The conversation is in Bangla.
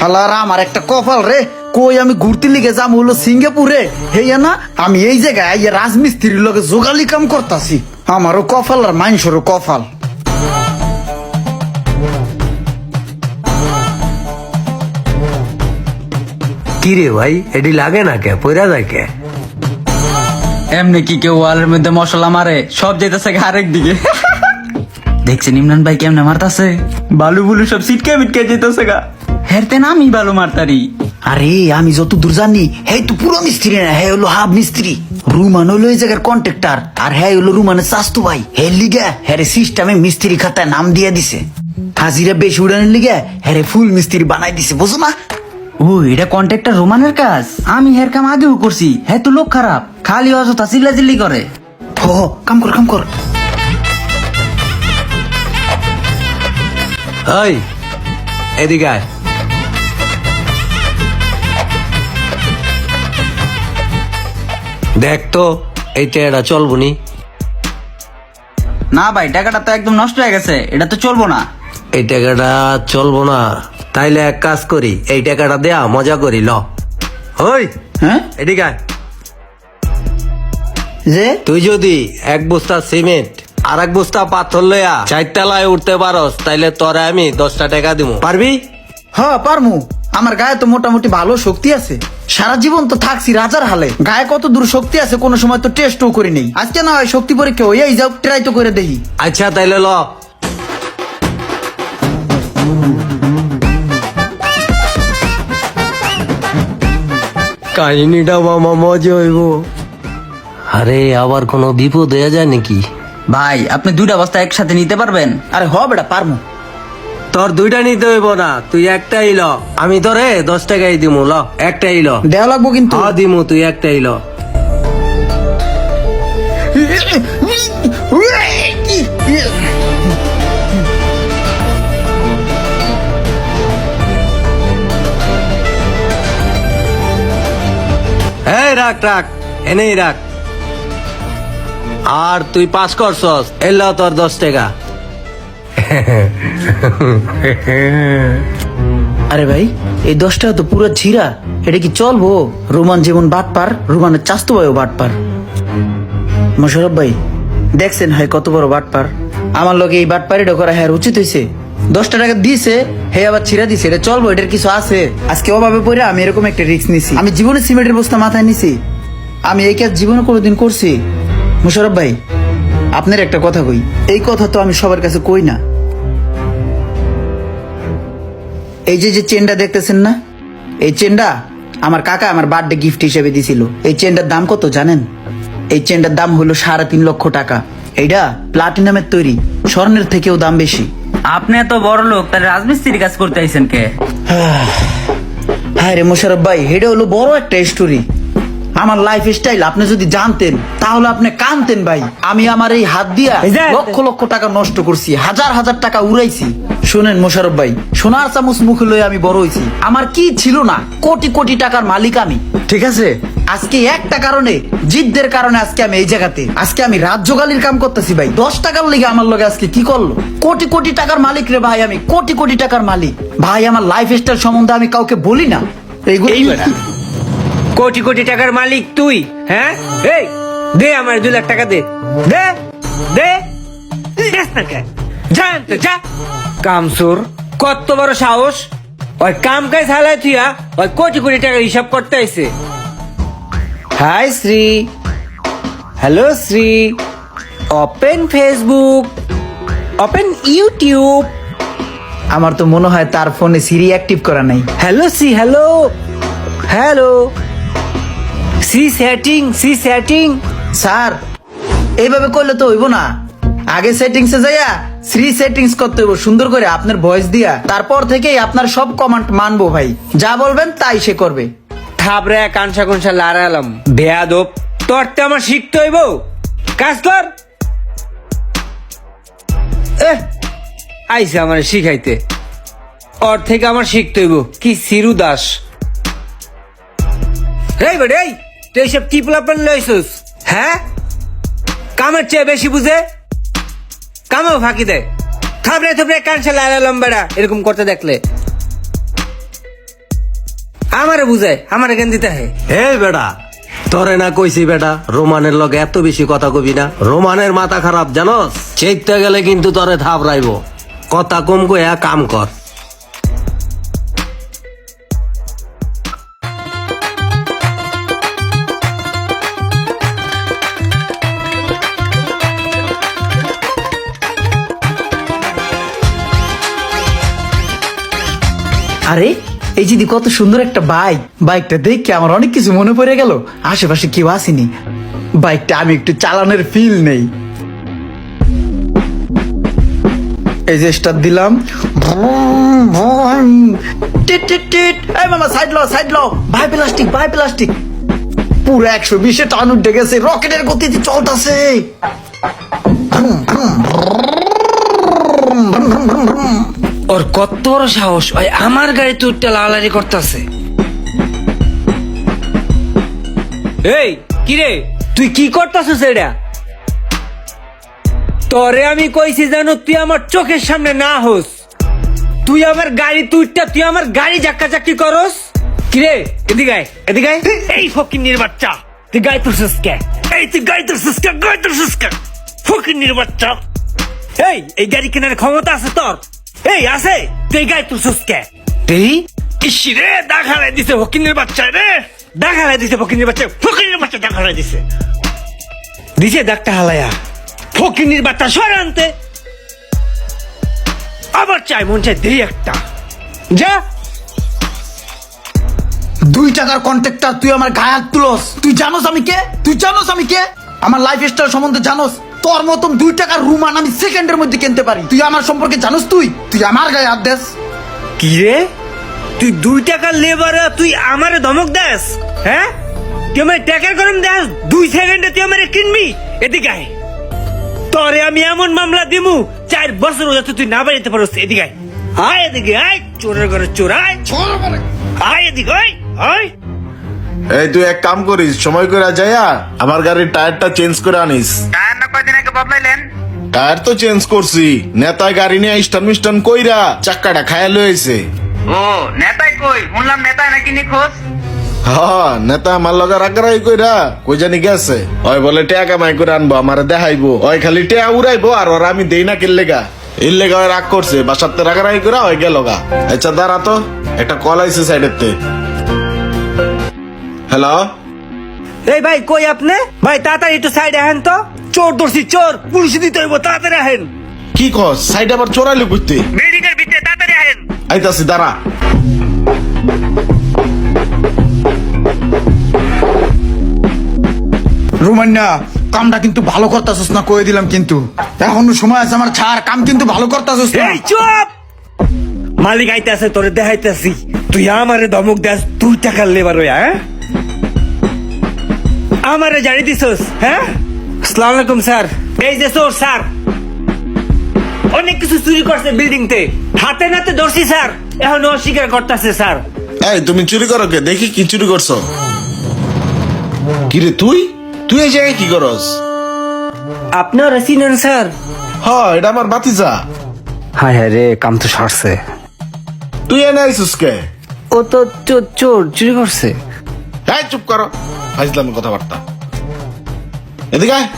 হালারা আমার একটা কপাল রে, কই আমি ঘুরতে লিগে যাম হলো সিঙ্গাপুরে, হেয়া না আমি এই জায়গায় আইয়া রাজমিস্ত্রির লগে যোগালি কাম করতাছি। আমারও কপাল আর মানুষেরও কপাল। কি রে ভাই, এটি লাগে না কে, পয়রা যায় কে? এমনি কি কেউ ওয়ালের মধ্যে মশলা মারে, সব যেতেছে আরেক দিকে। দেখছেন ইমরান ভাই কেমনে মারতাছে, বালু বুলু সব সিটকে মিটকে যেতেছে গা। হেরতে না আমি বালু মারতারি। আরে আমি যত দূর জানি হ্যাঁ তো পুরো মিস্ত্রি না, হ্যাঁ হলো হাফ মিস্ত্রি। রুমান হলো এই জায়গার কন্ট্রাক্টর, আর হ্যাঁ হলো রুমানের চাস্তু ভাই। হ্যাঁ লিগা হ্যাঁ সিস্টেমে মিস্ত্রি খাতায় নাম দিয়ে দিছে। হাজিরা বেশি উড়ানোর লিগা হ্যাঁ ফুল মিস্ত্রি বানাই দিছে, বুঝো না? ও এটা কন্ট্রাক্টর রোমানের কাজ, আমি হের কাম আগেও করছি। হ্যাঁ তো লোক খারাপ, খালি অযথা চিল্লাচিল্লি করে। ও কাম কর কাম কর। ওই এদিকে আয়। দেখ তো এই টেয়াটা চলবো নি? না ভাই টাকাটা তো একদম নষ্ট হয়ে গেছে, এটা তো চলবো না। এই টাকাটা চলবো না? তাইলে এক কাজ করি, এই টাকাটা দেয়া মজা করি, ল। ওই হ্যাঁ এদিকে আয়। যে তুই যদি এক বস্তা সিমেন্ট আর এক বস্তা পাথর লইয়া চারতলায় উঠতে পারস, তাইলে তোরে আমি 10টা টাকা দিব, পারবি? হ্যাঁ পারমু, আমার গায়ে তো মোটামুটি ভালো শক্তি আছে। সারা জীবন তো থাকছি রাজার হালে, গায়ে কত দূর শক্তি আছে কোনো সময় তো টেস্টও করি নেই। আজকে না হয় শক্তি পরীক্ষা হইয়াই যাও, ট্রাই তো করে দেখি। আচ্ছা তাইলে ল। কাহিনীটা মামা মজা হইব। আরে আবার কোনো বিপদ হয়ে যায় নাকি? ভাই আপনি দুইটা বস্তা একসাথে নিতে পারবেন? আরে হ বেটা পারমু। তোর দুইটা নিতে হইব না, তুই একটাই ল। আমি তোরে 10 টাকাই দিমু, ল একটাই ল। দেওয়া লাগবো কিন্তু। হ্যাঁ দিমু, তুই একটাই ল। এই রাখ রাখ, এনেই রাখ। আর তুই পাস করছস, এলো তোর 10 টাকা। আরে ভাই এই 10 টাকা তো পুরো ছিঁড়া, এটা কি চলবো? রোমান যেমন বাটপার, রোমানের চাস্তু ভাইও বাটপার। মোশারফ ভাই দেখছেন হয় কত বড় বাটপার। আমার লগে এই বাটপারিটা করা হ্যাঁ উচিত হয়েছে। 10টা টাকা দিয়েছে, হে আবার ছিঁড়া দিছে, এটা চলবো? এটার কিছু আছে? আজকে অভাবে পড়ে আমি এরকম একটা রিস্ক নিছি। আমি জীবনে সিমেন্টের বস্তা মাথায় নিছি, আমি এই কাজ জীবনে কোনোদিন করছি? মোশারফ ভাই আপনার একটা কথা কই, এই কথা তো আমি সবার কাছে কই না। এই যে যে চেনটা দেখতেছেন না, এই চেনটা আমার কাকা আমার বার্থডে গিফট হিসেবে দিছিল। এই চেনটার দাম কত জানেন? এই চেনটার দাম হলো 3.5 লক্ষ টাকা। এইটা প্লাটিনামের তৈরি, স্বর্ণের থেকেও দাম বেশি। আপনি এত বড় লোক, তাহলে রাজমিস্ত্রির কাজ করতে আইছেন কে? হ্যাঁ রে মোশারফ ভাই, এটা হলো বড় একটা স্টোরি। আমার লাইফ স্টাইল আপনি যদি জানতেন তাহলে আপনি কানতেন ভাই। আমি আমার এই হাত দিয়া লক্ষ লক্ষ টাকা নষ্ট করছি, হাজার হাজার টাকা উড়াইছি। শুনেন মোশারফ ভাই, সোনার চামচ মুখে লয়ে আমি বড় হইছি। আমার কি ছিল না, কোটি কোটি টাকার মালিক আমি, ঠিক আছে? আজকে একটা কারণে, জিদ্দের কারণে আজকে আমি এই জায়গাতে, আজকে আমি রাজ্যগালির কাম করতেছি ভাই। 10 টাকার লিগে আমার লগে আজকে কি করলো? কোটি কোটি টাকার মালিক রে ভাই, আমি কোটি কোটি টাকার মালিক ভাই। আমার লাইফ স্টাইল সম্বন্ধে আমি কাউকে বলি না। এইগুলো কোটি কোটি টাকার মালিক তুই? হ্যাঁ এই দে আমার 2 লাখ টাকা দে, দে দে। জান তো যা কামসুর, কত বড় সাহস! ওই কাম কাজ হালাই তুইয়া ওই কোটি কোটি টাকা হিসাব করতে আইছে। Hi Siri, hello Siri, open Facebook, open YouTube. আমার তো মনে হয় তার ফোনে সিরি অ্যাক্টিভ করা নাই। Hello Siri, hello hello, Siri setting, Siri setting. Sir এইভাবে করলে তো হইব না, আগে সেটিংসে যাইয়া শ্রী সেটিংস করতে হইব সুন্দর করে আপনার ভয়েস দিয়া। তারপর থেকেই আপনার সব কমান্ড মানবো ভাই, যা বলবেন তাই সে করবে। থাবরে কানসা কুনসা লাড়ালাম বেয়াদব, তোর তো আমার শিখতে হইব। কাজ কর। আইসা আমার শিখাইতে, ওর থেকে আমার শিখতে হইব। কি সিরু দাস, এই বেড়ে এই তুই এইসব কি প্লাপন লইছিস? হ্যাঁ কামের চেয়ে বেশি বুঝে, কামেও ফাঁকি দেয়। খাবরে থুবরে কানসে লালা লম্বাড়া এরকম করতে দেখলে আমারে বুঝায় আমারে জ্ঞান দিতে হয়। হে বেটা, তোরে না কইছি বেটা রোমানের লগে এত বেশি কথা কবি না। রোমানের মাথা খারাপ জানোস, চেকতে গেলে কিন্তু তোরে থাপড়াইবো। কথা কম কইয়া কাম কর। আরে এই যদি কত সুন্দর একটা বাইক, বাইকটা দেখে আমার অনেক কিছু মনে পড়ে গেল। আশেপাশে কেউ আসেনি, বাইকটা আমি একটু চালানোর ফিল নেই। এই যে স্টার্ট দিলাম, ভ্রুম, ভ্রুম, টিট টিট টিট। এই মামা সাইড লো, সাইড লো। ভাই প্লাস্টিক, ভাই প্লাস্টিক। পুরো 120-এ টান উঠে গেছে, রকেটের গতিতে চলতেছে। ওর কত বড় সাহস, ওই আমার গাড়িতে উঠতে লালারি করতেছে। এই কিরে তুই কি করতেছিস এটা? তোরে আমি কইছি জানো, তুই আমার চোখের সামনে না হোস। তুই আমার গাড়ি তুইটা, তুই আমার গাড়ি ধাক্কা চাক্কি করস। কিরে এদিকে আয়, এদিকে আয়। এই ফকিন্নির বাচ্চা, তুই গাড়ি তুলছিস কে? এই তুই গাড়ি তুলছিস কে? গাড়ি তুলছিস কে? ফকিন্নির বাচ্চা। এই গাড়ি কেনার ক্ষমতা আছে তোর? এই আছে? তুই গাড়ি তুলছিস কে? এই ইসি রে, দেখালে দিছে ফকিন্নির বাচ্চা রে, দেখালে দিছে ফকিন্নির বাচ্চা, ফকিন্নির বাচ্চা দেখালে দিছে, দিছে ডাক্তার হালায়া। ফকিন্নির বাচ্চা সরে আনতে আবার চাই, মন চাই দেরি একটা। যা 2 টাকার কন্ট্রাক্টর, তুই আমার গায়ে হাত তুলস। তুই জানোস আমি কে? তুই জানোস আমি কে? আমার লাইফ স্টাইল সম্বন্ধে জানোস? তোর মতন 2 টাকার রুমান আমি সেকেন্ডের মধ্যে কিনতে পারি। তুই আমার সম্পর্কে জানোস? তুই আমার গায়ে হাত দেস? কি রে, তুই 2 টাকার লেবার, তুই আমারে ধমক দেস? হ্যাঁ, তুই আমার টাকার গরম দেস? 2 সেকেন্ডে তুই আমারে কিনবি? এদিকে আয়, তোরে আমি এমন মামলা দিমু 4 বছর যাতে তুই না বাড়িতে পারস। এদিকে আয়, আয় এদিকে আয়, চোরের ঘরে চোর, আয় আয় এদিকে আয়, আয়। এই তুই এক কাম করিস, সময় করে যাইয়া আমার গাড়ির টায়ারটা চেঞ্জ করে আনিস। টায়ার না কয়দিন আগে বদলাইলেন? টায়ার তো চেঞ্জ করছি, নেতায় গাড়ি নিয়ে স্টান মিস্টান কইরা চাক্কাটা খায়া লইছে। ও নেতাই কই? শুনলাম নেতাই নাকি নিখোঁজ। হ্যাঁ, নেতা আমার লগে রাগারাগি কইরা কই জানি গেছে। ওই বলে টেয়া কামাই করে আনবো, আমারে দেখাইবো। ওই খালি টেয়া উড়াইবো আর ওরা আমি দেই না কিল্লেগা। এর লেগা ওই রাগ করছে, বাসাতে রাগারাগি করে ওই গেল গা। আচ্ছা দাঁড়া তো, একটা কল আইছে সাইডেতে। হ্যালো, এই ভাই কই আপনি? ভাই তাড়াতাড়ি একটু সাইডে আহেন তো, চোর ধরছি, চোর, পুলিশ দিতে হইব, তাড়াতাড়ি আহেন। কি কস? সাইড আবার চোরাইলি বুঝতে? বিল্ডিং এর ভিতরে তাড়াতাড়ি আহেন। আইতাছি দাঁড়া। রুমান্না, কামটা কিন্তু ভালো করতাছস না, কয়ে দিলাম কিন্তু। এখনো সময় আছে আমার, ছাড়। কাম কিন্তু ভালো করতাছস না। এই চুপ! মালিক আইতাছে, তোরে দেখাইতাছি। তুই আমারে ধমক দেস 2 টাকার লেবার হইয়া, হ্যাঁ? আমারে জানি দিছস, হ্যাঁ? আসসালামু আলাইকুম স্যার। এই যে চোর স্যার, অনেক কিছু চুরি করছে বিল্ডিং তে, হাতে নাতে ধরছি স্যার, এখন অস্বীকার করতেছে স্যার। এই তুমি চুরি করো কে? দেখি কি চুরি করছো। কিরে তুই তুই এই জায়গায় কি করস? আপনার চিনেন স্যার? হ্যাঁ, এটা আমার বাতিজা। হায় হায় রে, কাম তো সারছে। তুই এনে আইসুস কে? ও তো চোর চুরি করছে। এই চুপ করো, ফাইজলামি কথাবার্তা। এদিকে আয়।